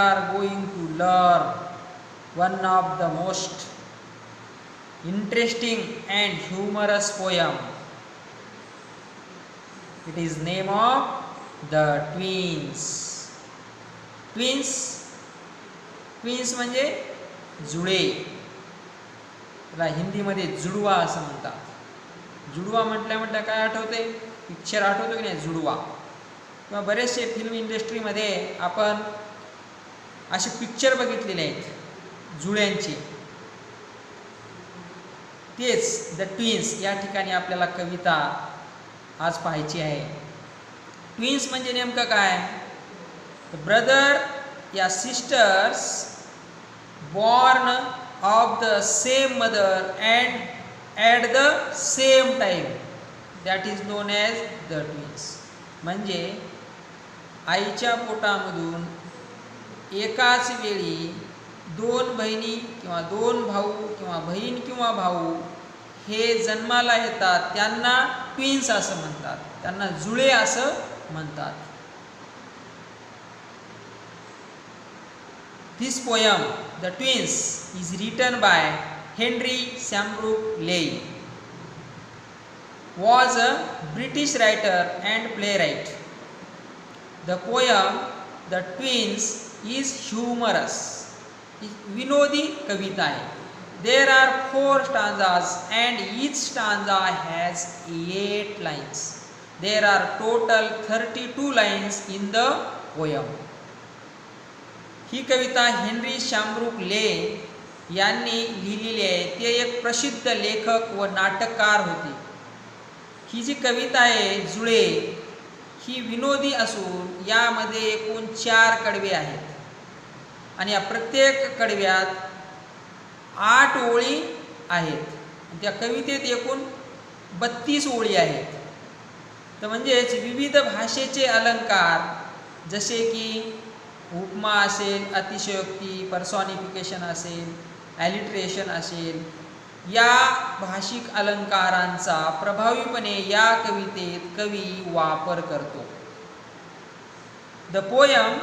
are going to learn one of the most interesting and humorous poem. It is name of the twins. Twins म्हणजे जुळे, त्याला हिंदीमध्ये जुडवा असं म्हणतात. जुडवा म्हटल्या काय आठवते? पिक्चर आठवतो की नाही, जुडवा. किंवा बरेचसे फिल्म इंडस्ट्रीमध्ये आपण असे पिक्चर बघितलेले आहेत जुळ्यांचे. तेच द ट्विन्स या ठिकाणी आपल्याला कविता आज पाहायची आहे. ट्विन्स म्हणजे नेमकं काय? ब्रदर या sisters born of the same mother and at the same time, that is known as the twins. म्हणजे आईच्या पोटामधून एकाच वेळी दोन बहिणी किंवा दोन भाऊ किंवा बहीण किंवा भाऊ हे जन्माला येतात, त्यांना ट्विन्स असं म्हणतात, त्यांना जुळे असं म्हणतात. This poem, The Twins, is written by Henry Shamrock Leigh. Was a British writer and playwright. The poem, The Twins, is humorous. विनोदी कविता आहे. There are 4 stanzas and each stanza has 8 lines. There are total 32 lines in the poem. ही कविता Henry Shambrook Leigh यांनी लिहिलेली आहे. ते एक प्रसिद्ध लेखक व नाटककार होते. ही जी कविता आहे जुळे, ही विनोदी असून यामध्ये एकूण 4 कडवे आहेत आणि या प्रत्येक कडव्यात 8 ओळी आहेत. त्या कवितेत एकूण 32 ओळी आहेत. तर म्हणजेच विविध भाषेचे अलंकार जसे की उपमा असेल, अतिशयोक्ती, पर्सॉनिफिकेशन असेल, ॲलिट्रेशन असेल, या भाषिक अलंकारांचा प्रभावीपणे या कवितेत कवी वापर करतो. The poem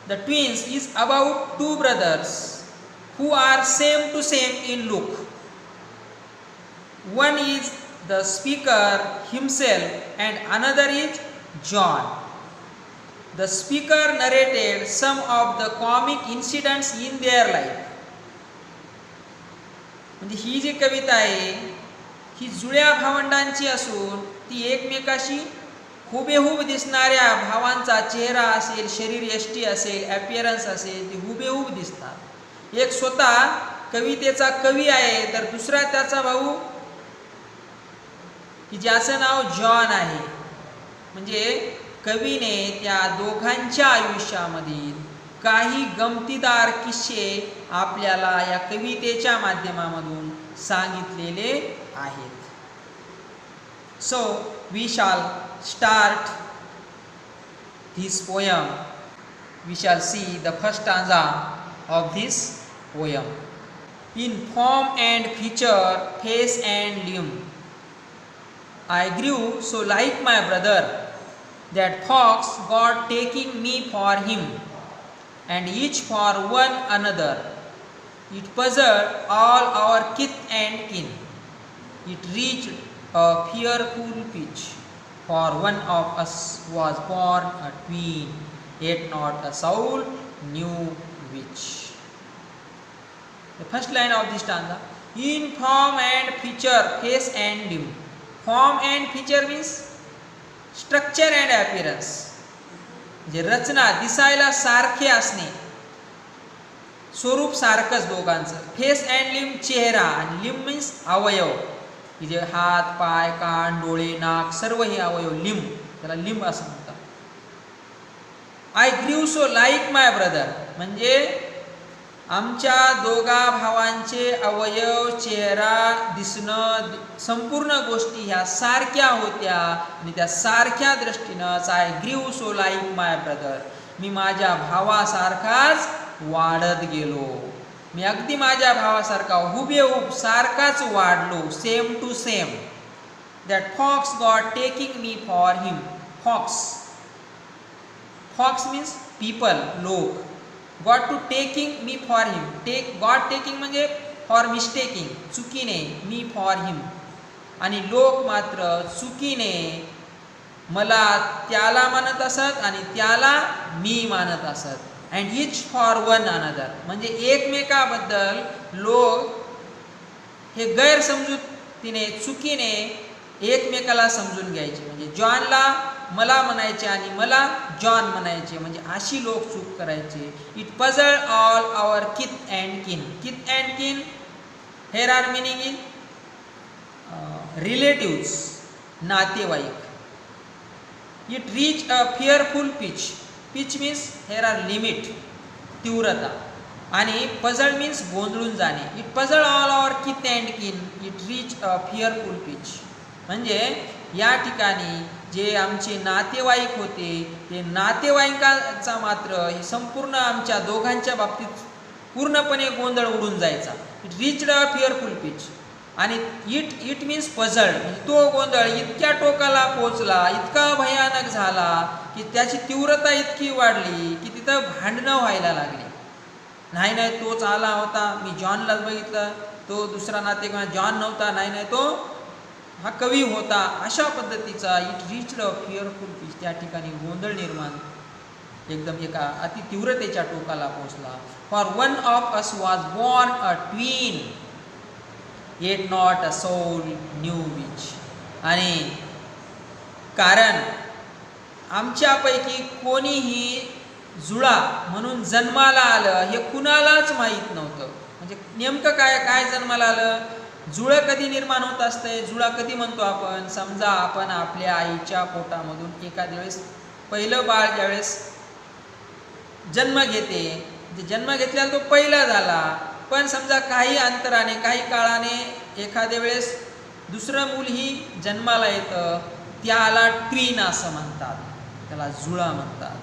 the twins is about 2 brothers who are same to same in look. One is the speaker himself and another is John. The speaker narrated some of the comic incidents in their life. म्हणजे ही जी कविता आहे ही जुळ्या भावंडांची असून ती एकमेकाशी हुबेहूब दिसणाऱ्या भावांचा चेहरा असेल, शरीर यष्टी असेल, ॲपियरन्स असेल, ती हुबेहूब दिसतात. एक स्वतः कवितेचा कवी आहे तर दुसरा त्याचा भाऊ की ज्याचं नाव जॉन आहे. म्हणजे कवीने त्या दोघांच्या आयुष्यामधील काही गमतीदार किस्से आपल्याला या कवितेच्या माध्यमामधून सांगितलेले आहेत. So we shall start this poem. We shall see the first stanza of this poem. In form and feature, face and limb, I grew so like my brother that fox got taking me for him, and each for one another. It puzzled all our kith and kin. It reached a fearful pitch, for one of us was born a twin, yet not a soul knew which. The first line of this stanza: in form and feature, face and limb. Form and feature means structure and appearance. म्हणजे रचना, दिसायला सारखे असणे, स्वरूप सारखंच दोघांचं. Face and limb चेहरा, आणि limb means अवयव, की जे हात, पाय, कान, डोळे, नाक सर्व हे अवयव लिम्ब, त्याला लिम्ब असं म्हणतात. आय ग्रीव सो लाईक माय ब्रदर म्हणजे आमच्या दोघा भावांचे अवयव, चेहरा, दिसणं, संपूर्ण गोष्टी ह्या सारख्या होत्या आणि त्या सारख्या दृष्टीनंच आय ग्रीव सो लाईक माय ब्रदर, मी माझ्या भावासारखाच वाढत गेलो. मी अगदी माझ्या भावासारखा हुबेहूब सारखाच वाढलो, same to same. That folks got taking me for him. Folks means people, लोक. Got to taking me for him. Got taking म्हणजे फॉर मिस्टेकिंग, चुकीने, मी फॉर हिम. आणि लोक मात्र चुकीने मला त्याला मानत असत आणि त्याला मी मानत असत. And each for one another, म्हणजे एकमेकाबद्दल लोक हे गैरसमजुतीने, चुकीने एकमेकाला समजून घ्यायचे. म्हणजे जॉनला मला म्हणायचे आणि मला जॉन म्हणायचे, म्हणजे अशी लोक चूक करायचे. इट पझल ऑल आवर किथ अँड किन. Kith and kin here are meaning in relatives, नातेवाईक. It reach a fearful pitch. Pitch means here are limit, तीव्रता. आणि पझल मीन्स गोंधळून जाणे. इट पझल ऑल आवर किथ अँड किन. It reach a fearful pitch. म्हणजे या ठिकाणी जे आमचे नातेवाईक होते, ते नातेवाईकांचा मात्र हे संपूर्ण आमच्या दोघांच्या बाबतीत पूर्णपणे गोंधळ उडून जायचा. It reached a fearful pitch. आणि इट मीन्स पझल्ड, म्हणजे तो गोंधळ इतक्या टोकाला पोचला, इतका भयानक झाला की त्याची तीव्रता इतकी वाढली की तिथं भांडणं व्हायला लागली. नाही तोच आला होता, मी जॉनलाच बघितलं, तो दुसरा नातेवाईक जॉन नव्हता, नाही तो हा कवी होता. अशा पद्धतीचा it reached a fearful pitch. त्या ठिकाणी गोंधळ निर्माण एकदम एका अति तीव्रतेच्या टोकाला पोहोचला. For one of us was born a twin, yet not a soul knew which. आणि कारण आमच्यापैकी कोणीही जुळा म्हणून जन्माला आलं हे कुणालाच माहीत नव्हतं. म्हणजे नेमकं काय जन्माला आलं, जुळं कधी निर्माण होत असतंय. जुळा कधी म्हणतो आपण, समजा आपण आपल्या आईच्या पोटामधून एखाद्या वेळेस पहिलं बाळ ज्यावेळेस जन्म घेते, जन्म घेतल्याला तो पहिला झाला, पण समजा काही अंतराने, काही काळाने एखाद्या वेळेस दुसरं मूलही जन्माला येतं, त्याला ट्वीन असं म्हणतात, त्याला जुळा म्हणतात.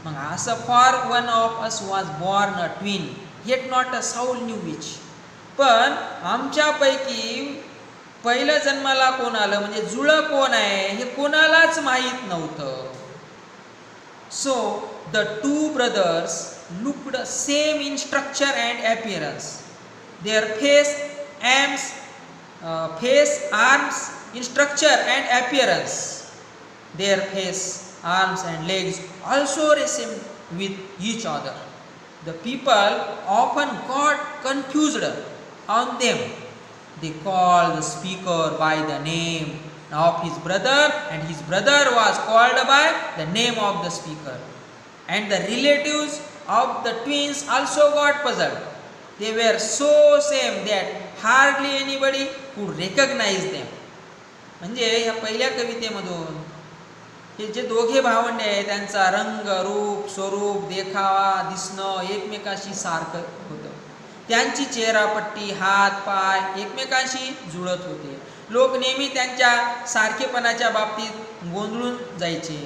मग असं for one of us was born a twin, yet not अ साऊल न्यू विच. पण आमच्यापैकी पहिलं जन्माला कोण आलं, म्हणजे जुळं कोण आहे हे कोणालाच माहीत नव्हतं. So the two brothers looked same in structure and appearance. Their arms in structure and appearance. Their face, arms and legs also resembled with each other. The people often got confused on them. They called the speaker by the name of his brother, and his brother was called by the name of the speaker. And the relatives of the twins also got puzzled. They were so same that hardly anybody could recognize them. म्हणजे या पहिल्या कवितेमधून हे जे दोघे भावंडे आहेत त्यांचा रंग, रूप, स्वरूप, देखावा, दिसणं एकमेकाशी सारखं होतं. त्यांची चेहरापट्टी, हात, पाय एकमेकांशी जुळत होते. लोक नेहमी त्यांच्या सारखेपणाच्या बाबतीत गोंधळून जायचे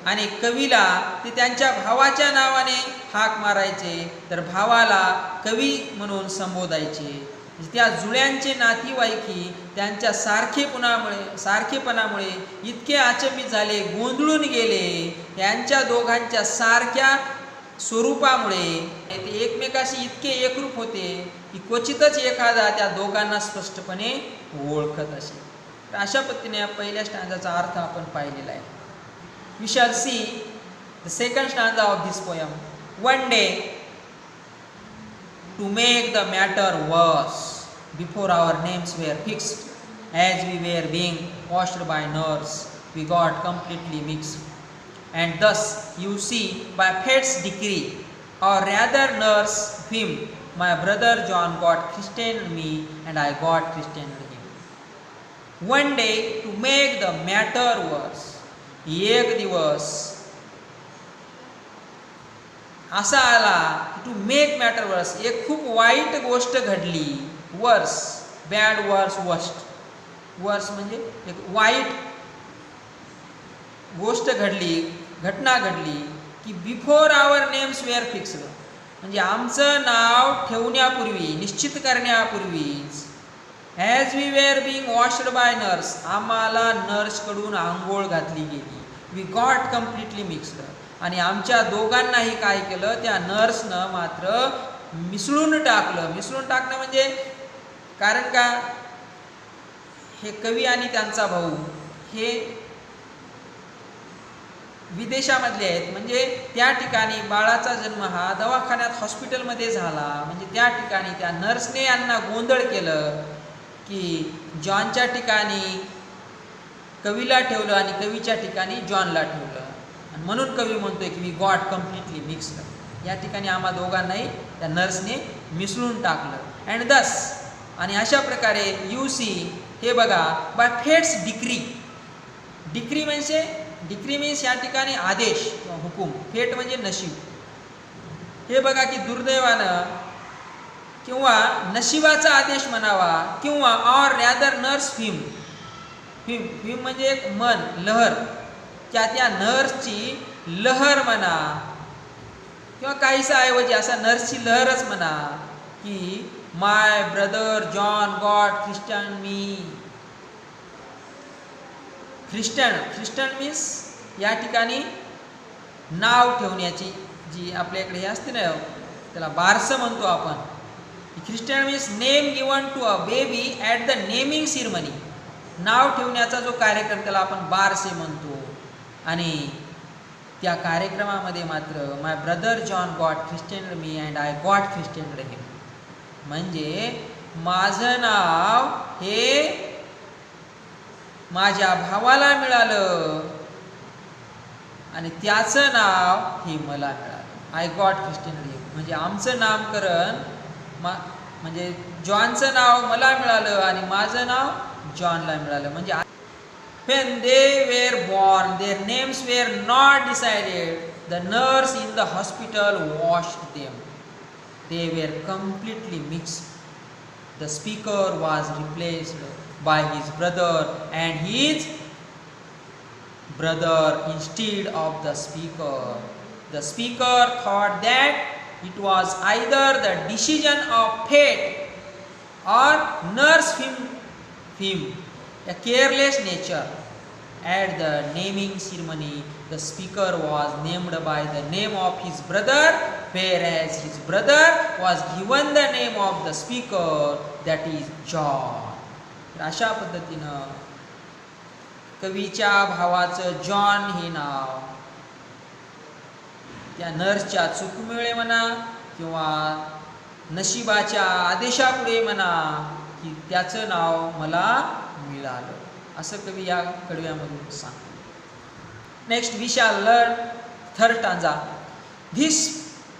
आणि कवीला ते त्यांच्या भावाच्या नावाने हाक मारायचे, तर भावाला कवी म्हणून संबोधायचे. त्या जुळ्यांचे नातेवाईकही त्यांच्या सारखेपणामुळे इतके अचंबित झाले, गोंधळून गेले. त्यांच्या दोघांच्या सारख्या स्वरूपामुळे ते एकमेकाशी इतके एकरूप होते की क्वचितच एखादा त्या दोघांना स्पष्टपणे ओळखत असे. तर अशा पद्धतीने पहिल्या स्टँजाचा अर्थ आपण पाहिलेला आहे. We shall see the second stanza of this poem. One day, to make the matter worse, before our names were fixed, as we were being washed by nurse, we got completely mixed. And thus, you see, by fate's decree, or rather nurse whim, my brother John got christened me, and I got christened him. One day, to make the matter worse, एक दिवस असा आला to make matter वर्स, एक खूप वाईट गोष्ट घडली. वर्स, बॅड, वर्स, वर्स्ट. वर्स म्हणजे एक वाईट गोष्ट घडली, घटना घडली की before our names were fixed, म्हणजे आमचं नाव ठेवण्यापूर्वी, निश्चित करण्यापूर्वीच, as we were being washed by nurse, आम्हाला नर्सकडून आंघोळ घातली गेली. वी गॉट कम्प्लिटली मिक्स्ड, आणि आमच्या दोघांनाही काय केलं, त्या नर्सनं मात्र मिसळून टाकलं. मिसळून टाकणं म्हणजे कारण का, हे कवी आणि त्यांचा भाऊ हे विदेशामधले आहेत. म्हणजे त्या ठिकाणी बाळाचा जन्म हा दवाखान्यात हॉस्पिटलमध्ये झाला. म्हणजे त्या ठिकाणी त्या नर्सने यांना गोंधळ केलं की जॉनच्या ठिकाणी कवीला ठेवलं आणि कवीच्या ठिकाणी जॉनला ठेवलं. आणि म्हणून कवी म्हणतोय की वी गॉट कम्प्लिटली मिक्स्ड. या ठिकाणी आम्हा दोघांनाही त्या नर्सने मिसळून टाकलं. अँड दस, आणि अशा प्रकारे यू सी, हे बघा, बाय फेट्स डिक्री. डिक्री म्हणजे, डिक्री मीन्स या ठिकाणी आदेश किंवा हुकूम, फेट म्हणजे नशीब. हे बघा की दुर्दैवानं किंवा नशिबाचा आदेश म्हणावा, किंवा ऑर रॅदर नर्स फिम. फिम, फिम म्हणजे एक मन, लहर. त्या नर्सची लहर म्हणा, किंवा काहीसा ऐवजी असा नर्सची लहरच म्हणा की माय ब्रदर जॉन गॉट ख्रिश्चन मी. ख्रिश्चन मीन्स या ठिकाणी नाव ठेवण्याची जी आपल्याकडे हे असते ना, त्याला बारसं म्हणतो आपण. Christen means name given to a baby at the naming ceremony. नाव ठेवण्याचा जो कार्यक्रम त्याला आपण बारसे म्हणतो. आणि त्या कार्यक्रमामध्ये मात्र my brother John got christened me and I got christened him. म्हणजे माझं नाव हे माझ्या भावाला मिळालं आणि त्याचं नाव हे मला मिळालं. आय गॉट ख्रिश्चन हिम म्हणजे आमचं नामकरण, म्हणजे जॉनचं नाव मला मिळालं आणि माझं नाव जॉनला मिळालं. म्हणजे when they were born, their names were not decided. The nurse in the hospital washed them. They were completely mixed. The speaker was replaced by his brother and his brother instead of the speaker. The speaker thought that it was either the decision of fate or nurse him a careless nature. At the naming ceremony, the speaker was named by the name of his brother, whereas his brother was given the name of the speaker, that is John. अशा पद्धतीनं कवीच्या भावाचं John हे नाव त्या नर्सच्या चुकमुळे म्हणा किंवा नशिबाच्या आदेशापुढे म्हणा की त्याचं नाव मला मिळालं, असं कवी या कडव्यामधून सांगतो. Next we shall learn third stanza. This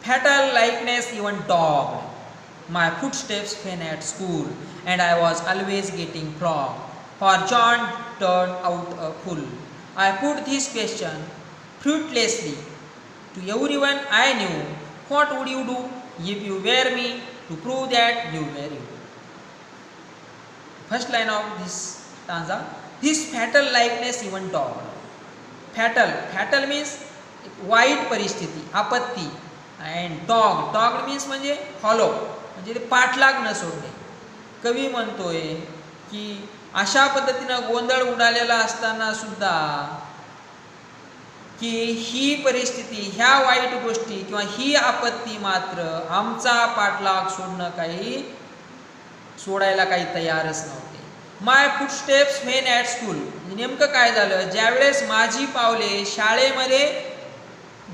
fatal likeness even dogged my footsteps when at school and I was always getting flogged for John turn out a fool. I put this question fruitlessly to everyone I knew. What would you do if you were me to prove that you were you? First line of this stanza. This fatal likeness even dogged. Fatal means वाईट परिस्थिती, आपत्ती. And डॉग्ड means म्हणजे follow, म्हणजे ते पाठलाग न सोडणे. कवी म्हणतोय की अशा पद्धतीनं गोंधळ उडालेला असताना सुद्धा की ही परिस्थिती, ह्या वाईट गोष्टी किंवा ही आपत्ती मात्र आमचा पाठलाग सोडायला काही तयारच नव्हते. माय फुटस्टेप्स व्हेन ॲट स्कूल, नेमकं काय झालं, ज्यावेळेस माझी पावले शाळेमध्ये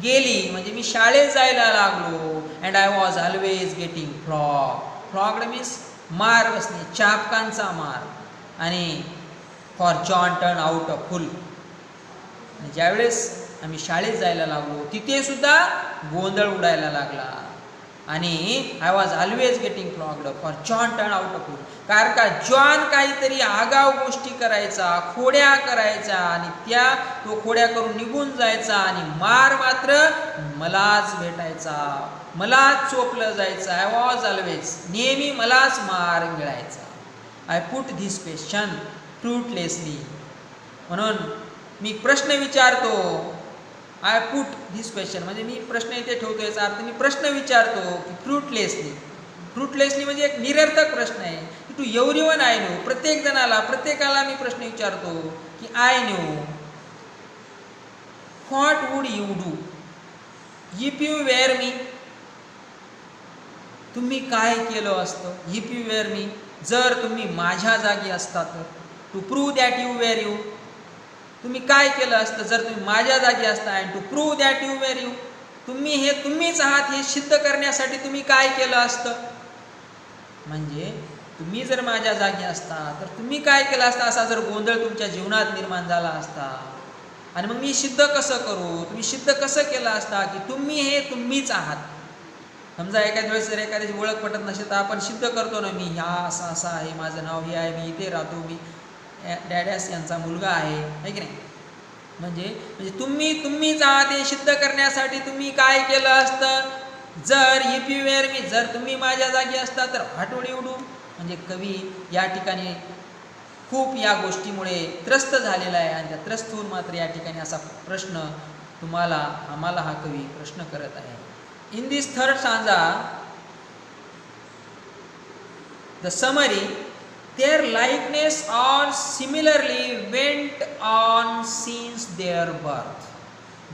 गेली, म्हणजे मी शाळेत जायला लागलो. And I was always getting flogged means मार बसणे, चापकांचा मार. आणि for John turn out a fool, ज्यावेळेस आम्ही शाळेत जायला लागलो तिथे सुद्धा गोंधळ उडायला लागला. आणि I was always getting flogged for John turn out a fool. कारण का जॉन काहीतरी आगाव गोष्टी करायचा, खोड्या करायचा आणि तो खोड्या करून निघून जायचा आणि मार मात्र मलाच भेटायचा, मलाच चोपलं जायचं. आय वॉज ऑलवेज, नेहमी मलाच मार मिळायचा. आय पुट धिस क्वेश्चन फ्रुटलेसली, म्हणून मी प्रश्न विचारतो. आय पुट धिस क्वेश्चन म्हणजे मी प्रश्न इथे ठेवतो, याचा अर्थ मी प्रश्न विचारतो की फ्रुटलेसली म्हणजे एक निरर्थक प्रश्न आहे की टू एव्हरीवन आय नो, प्रत्येकाला मी प्रश्न विचारतो की I know what would you do, if you were me, तुम्ही काय केलं असतं? इफ यू वेअर मी, जर तुम्ही माझ्या जागी असता तर. To prove that you were you, तुम्ही काय केलं असतं जर तुम्ही माझ्या जागी असता. And to prove that you were you, तुम्ही हे तुम्हीच आहात हे सिद्ध करण्यासाठी तुम्ही काय केलं असतं. म्हणजे तुम्ही जर माझ्या जागी असता तर तुम्ही काय केलं असतं, असा जर गोंधळ तुमच्या जीवनात निर्माण झाला असता. आणि मग मी सिद्ध कसं करू, तुम्ही सिद्ध कसं केलं असता की तुम्ही हे तुम्हीच आहात. समजा एखाद्या वेळेस जर एखाद्याची ओळख पटत नसेल तर आपण सिद्ध करतो ना, मी ह्या असा असा आहे, माझं नाव हे आहे, मी इथे राहतो, मी डॅडॅस यांचा मुलगा आहे की नाही. म्हणजे तुम्हीच आहात हे सिद्ध करण्यासाठी तुम्ही काय केलं असतं. जर इफ यू वेअर मी, जर तुम्ही माझ्या जागी असता तर व्हॉट वुड यू डू. म्हणजे कवी या ठिकाणी खूप या गोष्टीमुळे त्रस्त झालेला आहे आणि त्या त्रस्त होऊन मात्र या ठिकाणी असा प्रश्न आम्हाला हा कवी प्रश्न करत आहे. In this third stanza the summary, their likeness or similarly went on since their birth.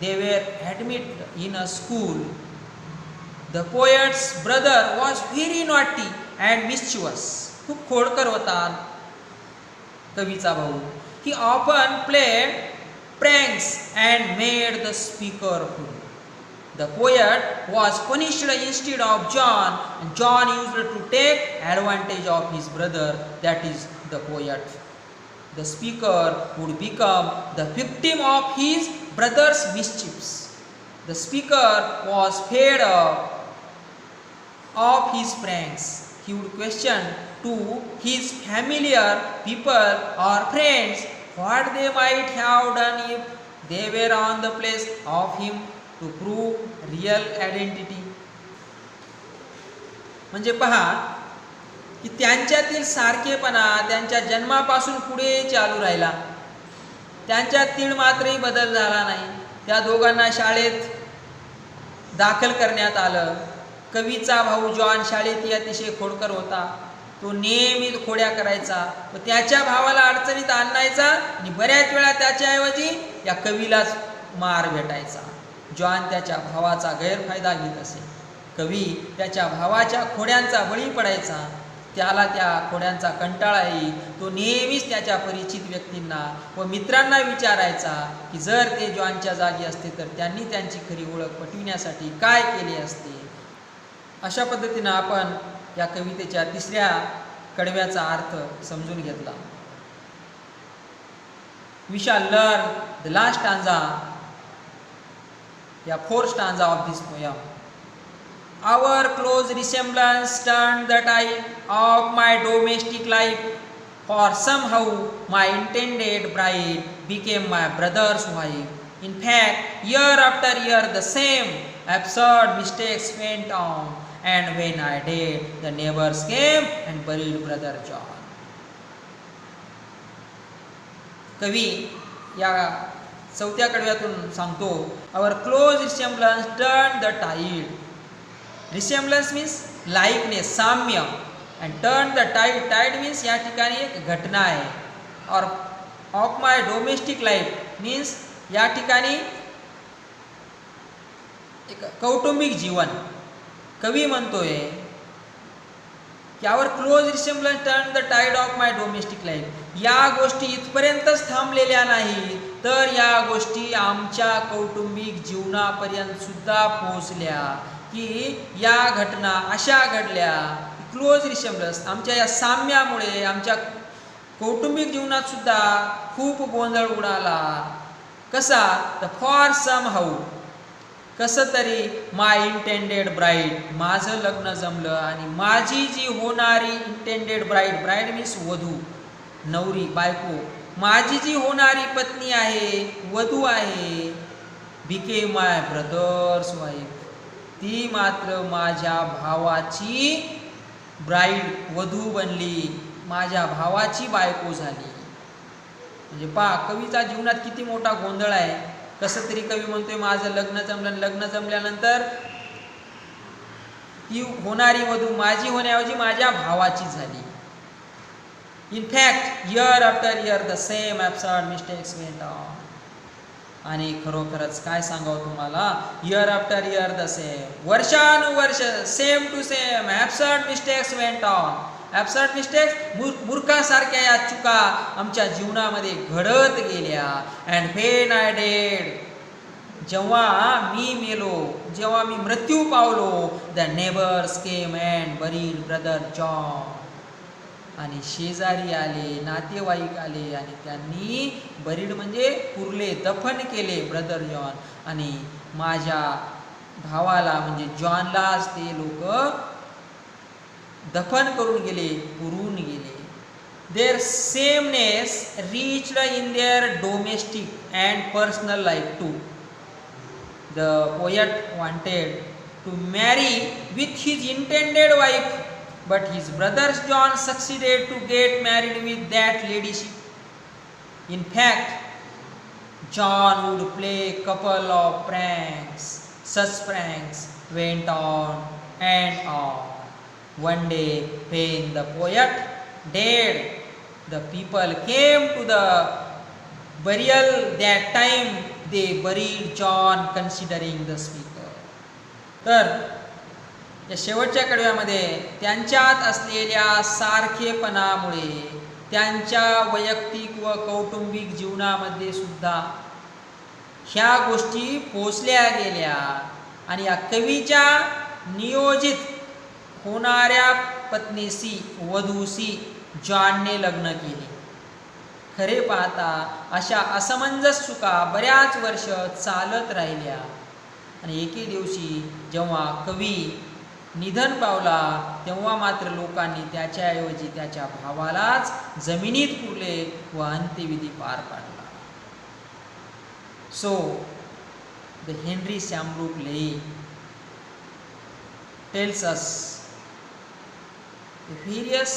They were admitted in a school. The poet's brother was very naughty and mischievous. खूप खोडकर होता कवीचा भाऊ. He often played pranks and made the speaker fool. The poet was punished instead of John, and John used to take advantage of his brother, that is the poet. The speaker would become the victim of his brother's mischiefs. The speaker was fed up of his pranks. He would question to his familiar people or friends what they might have done if they were on the place of him to prove real identity. म्हणजे पहा की त्यांच्यातील सारखेपणा त्यांच्या जन्मापासून पुढे चालू राहिला. त्यांच्यात तीळ मात्रही बदल झाला नाही. त्या दोघांना शाळेत दाखल करण्यात आलं. कवीचा भाऊ जॉन शाळेतही अतिशय खोडकर होता. तो नेहमी खोड्या करायचा व त्याच्या भावाला अडचणीत आणायचा आणि बऱ्याच वेळा त्याच्याऐवजी या कवीलाच मार भेटायचा. जॉन त्याच्या भावाचा गैरफायदा घेत असे. कवी त्याच्या भावाच्या खोड्यांचा बळी पडायचा. त्याला त्या खोड्यांचा कंटाळा येई. तो नेहमीच त्याच्या परिचित व्यक्तींना व मित्रांना विचारायचा की जर ते जॉनच्या जागी असते तर त्यांनी त्यांची खरी ओळख पटविण्यासाठी काय केले असते. अशा पद्धतीनं आपण या कवितेच्या तिसऱ्या कडव्याचा अर्थ समजून घेतला. We shall learn the last stanza या fourth stanza of this poem. Our close resemblance turned the tide of my domestic life, for somehow my intended bride became my brother's wife. In fact, year after year the same absurd mistakes went on, and when I died, the neighbors came and buried brother John. कवी या चौथ्या कडव्यातून सांगतो, our close resemblance turned the tide. Resemblance means likeness, साम्य, and turn the tide. Tide means या ठिकाणी एक घटना आहे. और of my domestic life means या ठिकाणी एक कौटुंबिक जीवन. कवी म्हणतोय की our close resemblance turn the tide of my domestic life. या गोष्टी इथपर्यंतच थांबलेल्या नाही तर या गोष्टी आमच्या कौटुंबिक जीवनापर्यंत सुद्धा पोहोचल्या. की या घटना अशा घडल्या. क्लोज रिसेम्बलन्स आमच्या या साम्यामुळे आमच्या कौटुंबिक जीवनात सुद्धा खूप गोंधळ उडाला. कसा तर फॉर सम हाऊ, कसं तरी माय इंटेंडेड ब्राईड, माझं लग्न जमलं आणि माझी जी होणारी इंटेंडेड ब्राईड, ब्राईड मीन्स वधू, नवरी, बायको, माझी जी होणारी पत्नी आहे, वधू आहे, बिकेम माय ब्रदर्स वाईफ, ती मात्र माझ्या भावाची ब्राईड, वधू बनली, माझ्या भावाची बायको झाली. म्हणजे पहा कवीचा जीवनात किती मोठा गोंधळ आहे. कसं तरी कवी म्हणतोय माझं लग्न जमलं, लग्न जमल्यानंतर ती होणारी वधू माझी होण्याऐवजी माझ्या भावाची झाली. In fact year after year the same absurd mistakes went on. आणि खरोखरच काय सांगावं तुम्हाला, year after year the same, वर्षानुवर्ष same to same absurd mistakes went on. Absurd mistakes, मूर्खासारख्या या चुका आमच्या जीवनामध्ये घडत गेल्या. अँड व्हेन आय डेड, जेव्हा मी मेलो, जेव्हा मी मृत्यू पावलो, the neighbours came and buried brother John. आणि शेजारी आले, नातेवाईक आले आणि त्यांनी बरीड म्हणजे पुरले, दफन केले ब्रदर जॉन. आणि माझ्या भावाला म्हणजे जॉनलाच ते लोक दफन करून गेले, पुरून गेले. Their sameness reached in their domestic and personal life too. The poet wanted to marry with his intended wife, but his brother John succeeded to get married with that ladyship. In fact, John would play a couple of pranks. Such pranks went on and on. One day, when the poet died, the people came to the burial. That time, they buried John, considering the speaker. तर या शेवटच्या कडव्यामध्ये त्यांच्यात असलेल्या सारखेपणामुळे त्यांच्या वैयक्तिक व कौटुंबिक जीवनामध्ये सुद्धा ह्या गोष्टी पोचल्या गेल्या. आणि या कवीच्या नियोजित होणाऱ्या पत्नीशी, वधूशी जॉनने लग्न केले. खरे पाहता अशा असमंजस चुका बऱ्याच वर्ष चालत राहिल्या. आणि एके दिवशी जेव्हा कवी निधन पावला, तेव्हा मात्र लोकांनी त्याच्याऐवजी त्याच्या भावालाच जमिनीत पुरले व अंत्यविधी पार पाडला. So the Henry Shambrook Leigh tells us the various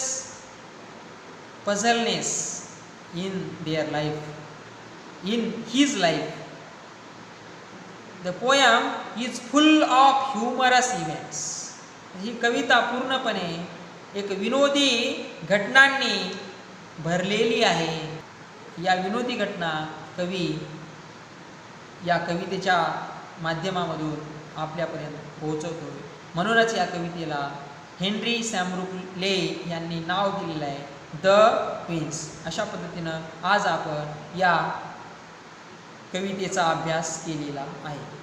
puzzleness in their life, in his life. The poem is full of humorous events. ही कविता पूर्णपणे एक विनोदी घटनांनी भरलेली आहे. या विनोदी घटना कवी या कवितेच्या माध्यमामधून आपल्यापर्यंत पोहोचवतो. म्हणूनच या कवितेला हेनरी शॅमब्रूक लेई यांनी नाव दिलेलं आहे, द ट्विन्स. अशा पद्धतीनं आज आपण या कवितेचा अभ्यास केलेला आहे.